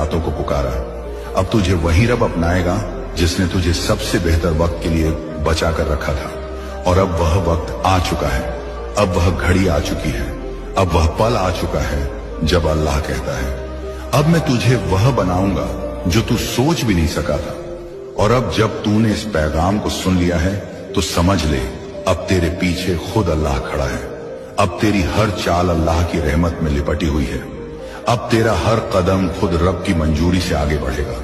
रातों को पुकारा। अब तुझे वही रब अपनाएगा जिसने तुझे सबसे बेहतर वक्त के लिए बचा कर रखा था। और अब वह वक्त आ चुका है, अब वह घड़ी आ चुकी है, अब वह पल आ चुका है जब अल्लाह कहता है, अब मैं तुझे वह बनाऊंगा जो तू सोच भी नहीं सका था। और अब जब तूने इस पैगाम को सुन लिया है तो समझ ले, अब तेरे पीछे खुद अल्लाह खड़ा है। अब तेरी हर चाल अल्लाह की रहमत में लिपटी हुई है। अब तेरा हर कदम खुद रब की मंजूरी से आगे बढ़ेगा।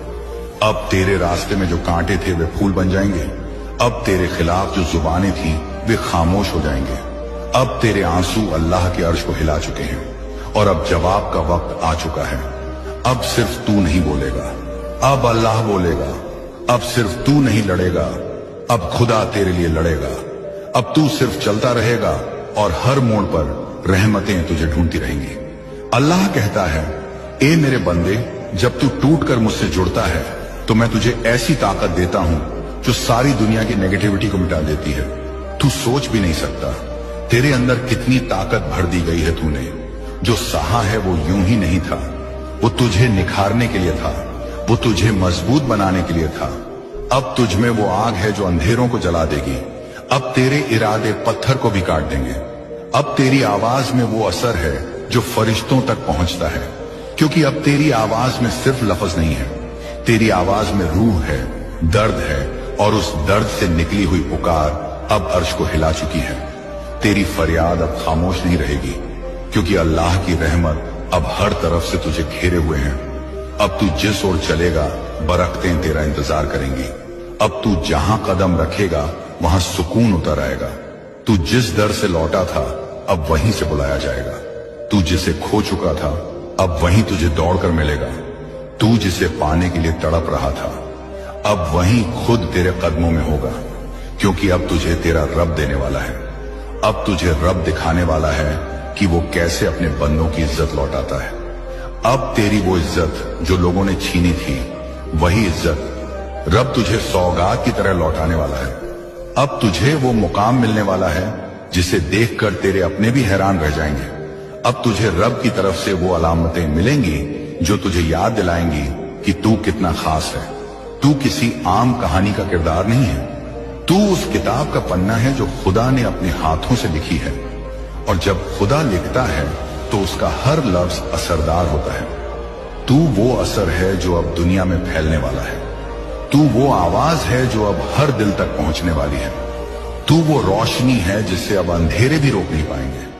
अब तेरे रास्ते में जो कांटे थे वे फूल बन जाएंगे। अब तेरे खिलाफ जो जुबानें थी वे खामोश हो जाएंगे। अब तेरे आंसू अल्लाह के अर्श को हिला चुके हैं और अब जवाब का वक्त आ चुका है। अब सिर्फ तू नहीं बोलेगा, अब अल्लाह बोलेगा। अब सिर्फ तू नहीं लड़ेगा, अब खुदा तेरे लिए लड़ेगा। अब तू सिर्फ चलता रहेगा और हर मोड़ पर रहमतें तुझे ढूंढती रहेंगी। अल्लाह कहता है, ए मेरे बंदे, जब तू टूट कर मुझसे जुड़ता है तो मैं तुझे ऐसी ताकत देता हूं जो सारी दुनिया की नेगेटिविटी को मिटा देती है। तू सोच भी नहीं सकता तेरे अंदर कितनी ताकत भर दी गई है। तूने जो सहा है वो यूं ही नहीं था, वो तुझे निखारने के लिए था, वो तुझे मजबूत बनाने के लिए था। अब तुझ में वो आग है जो अंधेरों को जला देगी। अब तेरे इरादे पत्थर को भी काट देंगे। अब तेरी आवाज में वो असर है जो फरिश्तों तक पहुंचता है, क्योंकि अब तेरी आवाज में सिर्फ लफ्ज नहीं है, तेरी आवाज में रूह है, दर्द है, और उस दर्द से निकली हुई पुकार अब अर्श को हिला चुकी है। तेरी फरियाद अब खामोश नहीं रहेगी, क्योंकि अल्लाह की रहमत अब हर तरफ से तुझे घेरे हुए हैं। अब तू जिस ओर चलेगा बरकतें तेरा इंतजार करेंगी। अब तू जहां कदम रखेगा वहां सुकून उतर आएगा। तू जिस दर से लौटा था अब वहीं से बुलाया जाएगा। तू जिसे खो चुका था अब वहीं तुझे दौड़कर मिलेगा। तू जिसे पाने के लिए तड़प रहा था अब वहीं खुद तेरे कदमों में होगा, क्योंकि अब तुझे तेरा रब देने वाला है। अब तुझे रब दिखाने वाला है कि वो कैसे अपने बंदों की इज्जत लौटाता है। अब तेरी वो इज्जत जो लोगों ने छीनी थी, वही इज्जत रब तुझे सौगात की तरह लौटाने वाला है। अब तुझे वो मुकाम मिलने वाला है जिसे देखकर तेरे अपने भी हैरान रह जाएंगे। अब तुझे रब की तरफ से वो अलामतें मिलेंगी जो तुझे याद दिलाएंगी कि तू कितना खास है। तू किसी आम कहानी का किरदार नहीं है, तू उस किताब का पन्ना है जो खुदा ने अपने हाथों से लिखी है। और जब खुदा लिखता है तो उसका हर लफ्ज असरदार होता है। तू वो असर है जो अब दुनिया में फैलने वाला है। तू वो आवाज है जो अब हर दिल तक पहुंचने वाली है। तू वो रोशनी है जिससे अब अंधेरे भी रोक नहीं पाएंगे।